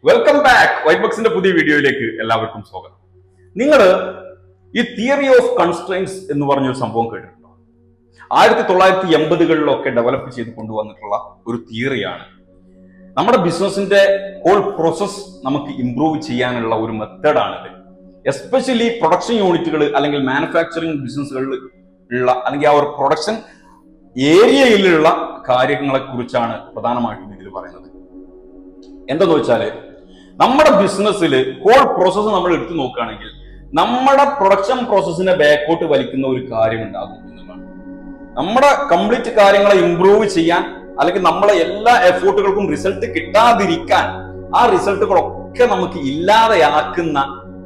Welcome back. വൈറ്റ്ബക്സിന്റെ പുതിയ വീഡിയോയിലേക്ക് എല്ലാവർക്കും സ്വാഗതം. നിങ്ങൾ ഈ തിയറി ഓഫ് കൺസ്ട്രെയിൻസ് എന്ന് പറഞ്ഞൊരു സംഭവം കേട്ടിട്ടുണ്ടോ? 1980-കളിലൊക്കെ ഡെവലപ്പ് ചെയ്ത് കൊണ്ടുവന്നിട്ടുള്ള ഒരു തിയറിയാണ്. നമ്മുടെ ബിസിനസിന്റെ ഹോൾ പ്രോസസ് നമുക്ക് ഇംപ്രൂവ് ചെയ്യാനുള്ള ഒരു മെത്തേഡാണിത്. എസ്പെഷ്യലി പ്രൊഡക്ഷൻ യൂണിറ്റുകൾ അല്ലെങ്കിൽ മാനുഫാക്ചറിങ് ബിസിനസ്സുകളിൽ ഉള്ള അല്ലെങ്കിൽ ആ ഒരു പ്രൊഡക്ഷൻ ഏരിയയിലുള്ള കാര്യങ്ങളെ കുറിച്ചാണ് പ്രധാനമായിട്ടും ഇതിൽ പറയുന്നത്. എന്തെന്ന് വെച്ചാല്, നമ്മുടെ ബിസിനസ്സിൽ ഹോൾ പ്രോസസ്സ് നമ്മൾ എടുത്തു നോക്കുകയാണെങ്കിൽ നമ്മുടെ പ്രൊഡക്ഷൻ പ്രോസസ്സിനെ ബാക്കോട്ട് വലിക്കുന്ന ഒരു കാര്യം ഉണ്ടാകും എന്നുള്ളതാണ്. നമ്മുടെ കംപ്ലീറ്റ് കാര്യങ്ങളെ ഇംപ്രൂവ് ചെയ്യാൻ അല്ലെങ്കിൽ നമ്മളെ എല്ലാ എഫോർട്ടുകൾക്കും റിസൾട്ട് കിട്ടാതിരിക്കാൻ ആ റിസൾട്ടുകളൊക്കെ നമുക്ക് ഇല്ലാതെയാക്കുന്ന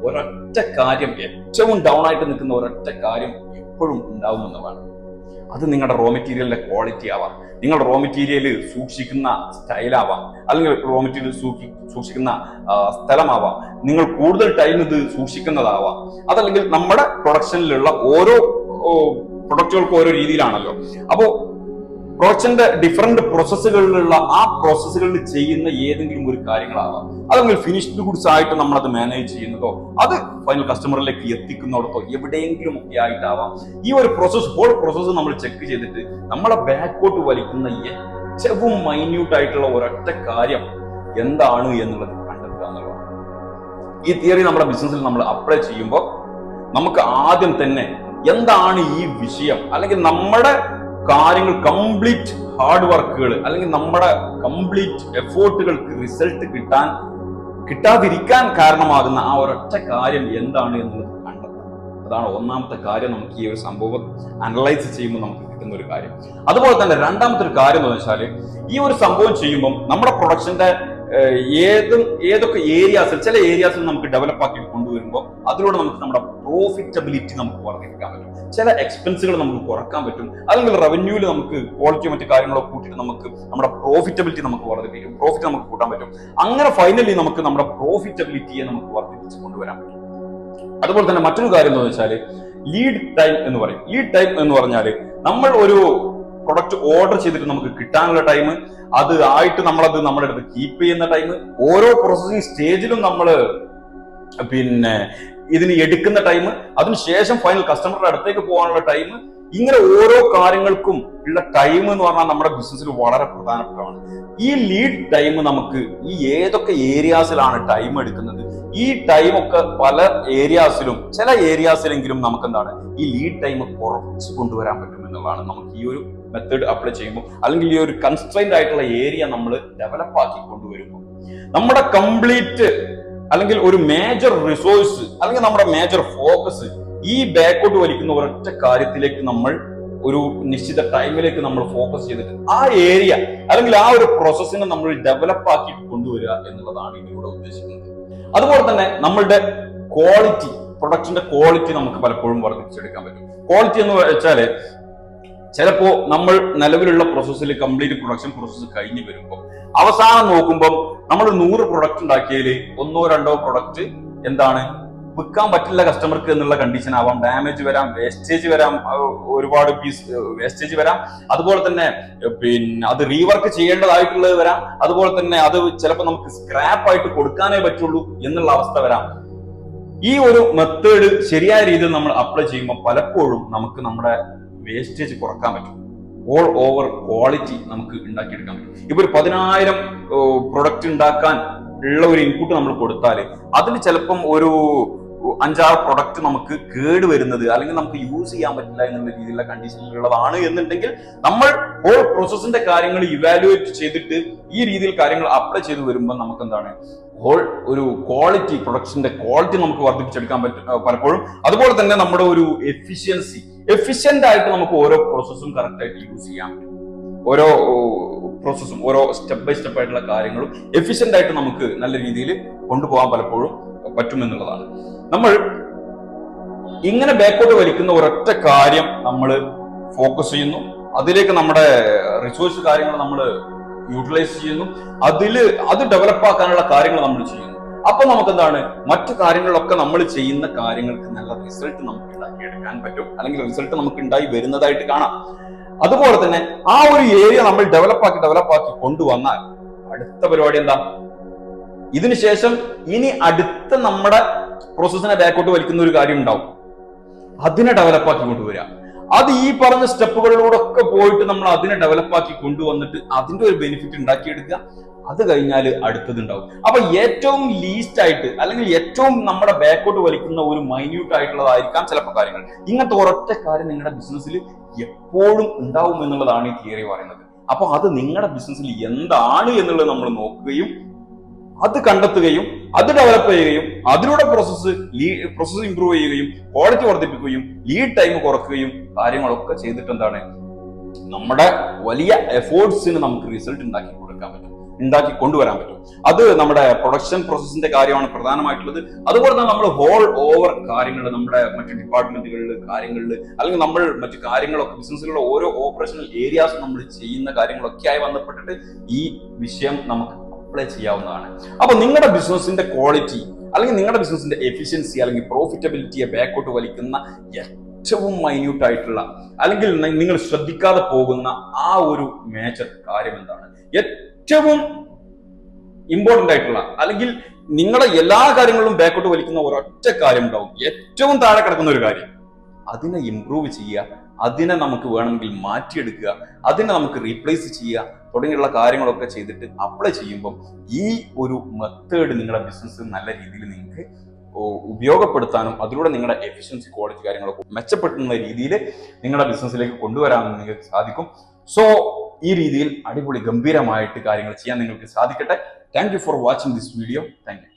ഒരൊറ്റ കാര്യം, ഏറ്റവും ഡൗൺ ആയിട്ട് നിൽക്കുന്ന ഒരൊറ്റ കാര്യം എപ്പോഴും ഉണ്ടാവും എന്നുള്ളതാണ്. അത് നിങ്ങളുടെ റോ മെറ്റീരിയലിന്റെ ക്വാളിറ്റി ആവാം, നിങ്ങൾ റോ മെറ്റീരിയൽ സൂക്ഷിക്കുന്ന സ്റ്റൈലാവാം, അല്ലെങ്കിൽ റോ മെറ്റീരിയൽ സൂക്ഷിക്കുന്ന സ്ഥലമാവാം, നിങ്ങൾ കൂടുതൽ ടൈം ഇത് സൂക്ഷിക്കുന്നതാവാം, അതല്ലെങ്കിൽ നമ്മുടെ പ്രൊഡക്ഷനിലുള്ള ഓരോ പ്രൊഡക്റ്റുകൾക്കും ഓരോ രീതിയിലാണല്ലോ. അപ്പോ പ്രൊഡക്ഷന്റെ ഡിഫറെന്റ് പ്രോസസ്സുകളിലുള്ള ആ പ്രോസസ്സുകളിൽ ചെയ്യുന്ന ഏതെങ്കിലും ഒരു കാര്യങ്ങളാവാം, അതല്ലെങ്കിൽ ഫിനിഷ്ഡ് ഗുഡ്സ് ആയിട്ട് നമ്മൾ അത് മാനേജ് ചെയ്യുന്നതോ അത് ഫൈനൽ കസ്റ്റമറിലേക്ക് എത്തിക്കുന്നിടത്തോ എവിടെയെങ്കിലും ഒക്കെ ആയിട്ടാവാം. ഈ ഒരു പ്രോസസ്, ഹോൾ പ്രോസസ്സ് നമ്മൾ ചെക്ക് ചെയ്തിട്ട് നമ്മളെ ബാക്കോട്ട് വലിക്കുന്ന ഏറ്റവും മൈന്യൂട്ട് ആയിട്ടുള്ള ഒരൊറ്റ കാര്യം എന്താണ് എന്നുള്ളത് കണ്ടെത്തുക എന്നുള്ളതാണ്. ഈ തിയറി നമ്മുടെ ബിസിനസ്സിൽ നമ്മൾ അപ്ലൈ ചെയ്യുമ്പോൾ നമുക്ക് ആദ്യം തന്നെ എന്താണ് ഈ വിഷയം, അല്ലെങ്കിൽ നമ്മുടെ കാര്യങ്ങൾ കംപ്ലീറ്റ് ഹാർഡ് വർക്കുകൾ അല്ലെങ്കിൽ നമ്മുടെ കംപ്ലീറ്റ് എഫോർട്ടുകൾക്ക് റിസൾട്ട് കിട്ടാതിരിക്കാൻ കാരണമാകുന്ന ആ ഒരൊറ്റ കാര്യം എന്താണ് എന്നുള്ളത് കണ്ടെത്താം. അതാണ് ഒന്നാമത്തെ കാര്യം. നമുക്ക് ഈ ഒരു സംഭവം അനലൈസ് ചെയ്യുമ്പോൾ നമുക്ക് കിട്ടുന്ന ഒരു കാര്യം. അതുപോലെ തന്നെ രണ്ടാമത്തെ ഒരു കാര്യം എന്ന് വെച്ചാൽ, ഈ ഒരു സംഭവം ചെയ്യുമ്പോൾ നമ്മുടെ പ്രൊഡക്ഷന്റെ ഏതൊക്കെ ഏരിയാസിൽ, ചില ഏരിയാസിൽ നമുക്ക് ഡെവലപ്പ് ആക്കി കൊണ്ടുവരുമ്പോൾ അതിലൂടെ നമുക്ക് നമ്മുടെ പ്രോഫിറ്റബിലിറ്റി നമുക്ക് വർദ്ധിപ്പിക്കാൻ പറ്റും, ചില എക്സ്പെൻസുകൾ നമുക്ക് കുറക്കാൻ പറ്റും, അല്ലെങ്കിൽ റവന്യൂവിൽ നമുക്ക് ക്വാളിറ്റിയോ മറ്റു കാര്യങ്ങളോ കൂട്ടിയിട്ട് നമുക്ക് നമ്മുടെ പ്രോഫിറ്റബിലിറ്റി നമുക്ക് വർദ്ധിപ്പിക്കും, പ്രോഫിറ്റ് നമുക്ക് കൂട്ടാൻ പറ്റും. അങ്ങനെ ഫൈനലി നമുക്ക് നമ്മുടെ പ്രോഫിറ്റബിലിറ്റിയെ നമുക്ക് വർദ്ധിപ്പിച്ച് കൊണ്ടുവരാൻ പറ്റും. അതുപോലെ തന്നെ മറ്റൊരു കാര്യം എന്താണെന്ന് വെച്ചാൽ ലീഡ് ടൈം എന്ന് പറയും. ലീഡ് ടൈം എന്ന് പറഞ്ഞാൽ നമ്മൾ ഒരു പ്രൊഡക്റ്റ് ഓർഡർ ചെയ്തിട്ട് നമുക്ക് കിട്ടാനുള്ള ടൈം, അത് ആയിട്ട് നമ്മളത് നമ്മുടെ അടുത്ത് കീപ്പ് ചെയ്യുന്ന ടൈം, ഓരോ പ്രോസസ്സിംഗ് സ്റ്റേജിലും നമ്മൾ ഇതിന് എടുക്കുന്ന ടൈം, അതിനുശേഷം ഫൈനൽ കസ്റ്റമറുടെ അടുത്തേക്ക് പോകാനുള്ള ടൈം, ഇങ്ങനെ ഓരോ കാര്യങ്ങൾക്കും ഉള്ള ടൈം എന്ന് പറഞ്ഞാൽ നമ്മുടെ ബിസിനസ്സിൽ വളരെ പ്രധാനപ്പെട്ടതാണ്. ഈ ലീഡ് ടൈം നമുക്ക് ഈ ഏതൊക്കെ ഏരിയാസിലാണ് ടൈം എടുക്കുന്നത്, ഈ ടൈം ഒക്കെ പല ഏരിയാസിലും ചില ഏരിയാസിലെങ്കിലും നമുക്ക് എന്താണ് ഈ ലീഡ് ടൈം കുറച്ച് കൊണ്ടുവരാൻ പറ്റും എന്നുള്ളതാണ്. നമുക്ക് ഈ ഒരു മെത്തേഡ് അപ്ലൈ ചെയ്യുമ്പോൾ അല്ലെങ്കിൽ ഈ ഒരു കൺസ്ട്രെയിൻഡ് ആയിട്ടുള്ള ഏരിയ നമ്മൾ ഡെവലപ്പ് ആക്കി കൊണ്ടുവരുമ്പോൾ നമ്മുടെ കംപ്ലീറ്റ് അല്ലെങ്കിൽ ഒരു മേജർ റിസോഴ്സ് അല്ലെങ്കിൽ നമ്മുടെ മേജർ ഫോക്കസ് ഈ ബാക്കോട്ട് വലിക്കുന്ന ഒരൊറ്റ കാര്യത്തിലേക്ക് നമ്മൾ ഒരു നിശ്ചിത ടൈമിലേക്ക് നമ്മൾ ഫോക്കസ് ചെയ്തിട്ട് ആ ഏരിയ അല്ലെങ്കിൽ ആ ഒരു പ്രോസസ്സിനെ നമ്മൾ ഡെവലപ്പ് ആക്കി കൊണ്ടുവരിക എന്നുള്ളതാണ് ഇതിലൂടെ ഉദ്ദേശിക്കുന്നത്. അതുപോലെ തന്നെ നമ്മളുടെ ക്വാളിറ്റി, പ്രൊഡക്ഷന്റെ ക്വാളിറ്റി നമുക്ക് പലപ്പോഴും വർദ്ധിപ്പിച്ചെടുക്കാൻ പറ്റും. ക്വാളിറ്റി എന്ന് വെച്ചാല് ചിലപ്പോ നമ്മൾ നിലവിലുള്ള പ്രോസസ്സിൽ കംപ്ലീറ്റ് പ്രൊഡക്ഷൻ പ്രോസസ്സ് കഴിഞ്ഞ് വരുമ്പോൾ അവസാനം നോക്കുമ്പോൾ നമ്മൾ 100 പ്രൊഡക്റ്റ് ഉണ്ടാക്കിയതിൽ 1-2 പ്രൊഡക്റ്റ് എന്താണ് വിൽക്കാൻ പറ്റില്ല കസ്റ്റമർക്ക് എന്നുള്ള കണ്ടീഷൻ ആവാം, ഡാമേജ് വരാം, വേസ്റ്റേജ് വരാം, ഒരുപാട് പീസ് വേസ്റ്റേജ് വരാം, അതുപോലെ തന്നെ അത് റീവർക്ക് ചെയ്യേണ്ടതായിട്ടുള്ളത് വരാം, അതുപോലെ തന്നെ അത് ചിലപ്പോൾ നമുക്ക് സ്ക്രാപ്പ് ആയിട്ട് കൊടുക്കാനേ പറ്റുള്ളൂ എന്നുള്ള അവസ്ഥ വരാം. ഈ ഒരു മെത്തേഡ് ശരിയായ രീതിയിൽ നമ്മൾ അപ്ലൈ ചെയ്യുമ്പോൾ പലപ്പോഴും നമുക്ക് നമ്മുടെ വേസ്റ്റേജ് കുറക്കാൻ പറ്റും, ഓൾ ഓവർ ക്വാളിറ്റി നമുക്ക് ഉണ്ടാക്കിയെടുക്കാൻ പറ്റും. ഇപ്പൊ ഒരു 10,000 പ്രൊഡക്റ്റ് ഉണ്ടാക്കാൻ ഉള്ള ഒരു ഇൻപുട്ട് നമ്മൾ കൊടുത്താൽ അതിൽ ചിലപ്പം ഒരു 5-6 പ്രൊഡക്റ്റ് നമുക്ക് കേട് വരുന്നത് അല്ലെങ്കിൽ നമുക്ക് യൂസ് ചെയ്യാൻ പറ്റില്ല എന്നുള്ള രീതിയിലുള്ള കണ്ടീഷനിലുള്ളതാണ് എന്നുണ്ടെങ്കിൽ നമ്മൾ ഹോൾ പ്രോസസ്സിന്റെ കാര്യങ്ങൾ ഇവാലുവേറ്റ് ചെയ്തിട്ട് ഈ രീതിയിൽ കാര്യങ്ങൾ അപ്ലൈ ചെയ്ത് വരുമ്പോൾ നമുക്ക് എന്താണ് ഹോൾ ഒരു ക്വാളിറ്റി, പ്രൊഡക്ഷന്റെ ക്വാളിറ്റി നമുക്ക് വർദ്ധിപ്പിച്ചെടുക്കാൻ പറ്റും പലപ്പോഴും. അതുപോലെ തന്നെ നമ്മുടെ ഒരു എഫിഷ്യന്റ് ആയിട്ട് നമുക്ക് ഓരോ പ്രോസസ്സും കറക്റ്റ് ആയിട്ട് യൂസ് ചെയ്യാൻ പറ്റും. ഓരോ പ്രോസസ്സും ഓരോ സ്റ്റെപ്പ് ബൈ സ്റ്റെപ്പ് ആയിട്ടുള്ള കാര്യങ്ങളും എഫിഷ്യന്റ് ആയിട്ട് നമുക്ക് നല്ല രീതിയിൽ കൊണ്ടുപോകാൻ പലപ്പോഴും പറ്റുമെന്നുള്ളതാണ്. നമ്മൾ ഇങ്ങനെ ബാക്കോട്ട് വലിക്കുന്ന ഒരൊറ്റ കാര്യം നമ്മൾ ഫോക്കസ് ചെയ്യുന്നു, അതിലേക്ക് നമ്മുടെ റിസോഴ്സ് കാര്യങ്ങൾ നമ്മൾ യൂട്ടിലൈസ് ചെയ്യുന്നു, അത് ഡെവലപ്പ് ആക്കാനുള്ള കാര്യങ്ങൾ നമ്മൾ ചെയ്യുന്നു. അപ്പൊ നമുക്ക് എന്താണ് മറ്റു കാര്യങ്ങളിലൊക്കെ നമ്മൾ ചെയ്യുന്ന കാര്യങ്ങൾക്ക് നല്ല റിസൾട്ട് നമുക്ക് ഉണ്ടാക്കിയെടുക്കാൻ പറ്റും, അല്ലെങ്കിൽ റിസൾട്ട് നമുക്ക് ഉണ്ടായി വരുന്നതായിട്ട് കാണാം. അതുപോലെ തന്നെ ആ ഒരു ഏരിയ നമ്മൾ ഡെവലപ്പ് ആക്കി കൊണ്ടുവന്നാൽ അടുത്ത പരിപാടി എന്താ, ഇതിനുശേഷം ഇനി അടുത്ത നമ്മുടെ പ്രോസസ്സിനെ ബാക്കോട്ട് വലിക്കുന്ന ഒരു കാര്യം ഉണ്ടാവും. അതിനെ ഡെവലപ്പാക്കി കൊണ്ടുവരിക. അത് ഈ പറഞ്ഞ സ്റ്റെപ്പുകളിലൂടെ ഒക്കെ പോയിട്ട് നമ്മൾ അതിനെ ഡെവലപ്പാക്കി കൊണ്ടുവന്നിട്ട് അതിന്റെ ഒരു ബെനിഫിറ്റ് ഉണ്ടാക്കിയെടുക്കുക. അത് കഴിഞ്ഞാൽ അടുത്തതുണ്ടാവും. അപ്പൊ ഏറ്റവും ലീസ്റ്റ് ആയിട്ട് അല്ലെങ്കിൽ ഏറ്റവും നമ്മുടെ ബാക്കോട്ട് വലിക്കുന്ന ഒരു മൈന്യൂട്ട് ആയിട്ടുള്ളതായിരിക്കാം ചിലപ്പോൾ കാര്യങ്ങൾ. ഇങ്ങനത്തെ ഒരൊറ്റ കാര്യം നിങ്ങളുടെ ബിസിനസ്സിൽ എപ്പോഴും ഉണ്ടാവും എന്നുള്ളതാണ് ഈ തിയറി പറയുന്നത്. അപ്പൊ അത് നിങ്ങളുടെ ബിസിനസ്സിൽ എന്താണ് എന്നുള്ളത് നമ്മൾ നോക്കുകയും അത് കണ്ടെത്തുകയും അത് ഡെവലപ്പ് ചെയ്യുകയും അതിലൂടെ പ്രോസസ്സ് ഇംപ്രൂവ് ചെയ്യുകയും ക്വാളിറ്റി വർദ്ധിപ്പിക്കുകയും ലീഡ് ടൈം കുറയ്ക്കുകയും കാര്യങ്ങളൊക്കെ ചെയ്തിട്ട് എന്താണ് നമ്മുടെ വലിയ എഫേർട്സിന് നമുക്ക് റിസൾട്ട് ഉണ്ടാക്കി കൊടുക്കാൻ പറ്റും, ഉണ്ടാക്കി കൊണ്ടുവരാൻ പറ്റും. അത് നമ്മുടെ പ്രൊഡക്ഷൻ പ്രോസസ്സിന്റെ കാര്യമാണ് പ്രധാനമായിട്ടുള്ളത്. അതുപോലെ തന്നെ നമ്മൾ ഹോൾ ഓവർ കാര്യങ്ങൾ, നമ്മുടെ മറ്റു ഡിപ്പാർട്ട്മെന്റുകളിൽ കാര്യങ്ങളിൽ അല്ലെങ്കിൽ നമ്മൾ മറ്റു കാര്യങ്ങളൊക്കെ ബിസിനസ്സിലുള്ള ഓരോ ഓപ്പറേഷണൽ ഏരിയാസ് നമ്മൾ ചെയ്യുന്ന കാര്യങ്ങളൊക്കെ ആയി ബന്ധപ്പെട്ടിട്ട് ഈ വിഷയം നമുക്ക് അപ്ലൈ ചെയ്യാവുന്നതാണ്. അപ്പൊ നിങ്ങളുടെ ബിസിനസിന്റെ ക്വാളിറ്റി അല്ലെങ്കിൽ നിങ്ങളുടെ ബിസിനസിന്റെ എഫിഷ്യൻസി അല്ലെങ്കിൽ പ്രോഫിറ്റബിലിറ്റിയെ ബാക്കോട്ട് വലിക്കുന്ന ഏറ്റവും മൈന്യൂട്ട് ആയിട്ടുള്ള അല്ലെങ്കിൽ നിങ്ങൾ ശ്രദ്ധിക്കാതെ പോകുന്ന ആ ഒരു മേജർ കാര്യം എന്താണ്? ഏറ്റവും ഇമ്പോർട്ടന്റ് ആയിട്ടുള്ള അല്ലെങ്കിൽ നിങ്ങളുടെ എല്ലാ കാര്യങ്ങളിലും ബാക്കോട്ട് വലിക്കുന്ന ഒരൊറ്റ കാര്യം ഉണ്ടാവും, ഏറ്റവും താഴെ കിടക്കുന്ന ഒരു കാര്യം. അതിനെ ഇംപ്രൂവ് ചെയ്യുക, അതിനെ നമുക്ക് വേണമെങ്കിൽ മാറ്റിയെടുക്കുക, അതിനെ നമുക്ക് റീപ്ലേസ് ചെയ്യുക തുടങ്ങിയുള്ള കാര്യങ്ങളൊക്കെ ചെയ്തിട്ട് അപ്ലൈ ചെയ്യുമ്പോൾ ഈ ഒരു മെത്തേഡ് നിങ്ങളുടെ ബിസിനസ് നല്ല രീതിയിൽ നിങ്ങൾക്ക് ഉപയോഗപ്പെടുത്താനും അതിലൂടെ നിങ്ങളുടെ എഫിഷ്യൻസി ക്വാളിറ്റി കാര്യങ്ങളൊക്കെ മെച്ചപ്പെടുത്തുന്ന രീതിയിൽ നിങ്ങളുടെ ബിസിനസ്സിലേക്ക് കൊണ്ടുവരാമെന്ന് നിങ്ങൾക്ക് സാധിക്കും. സോ ഈ രീതിയിൽ അടിപൊളി ഗംഭീരമായിട്ട് കാര്യങ്ങൾ ചെയ്യാൻ നിങ്ങൾക്ക് സാധിക്കട്ടെ. Thank you for watching this video. Thank you.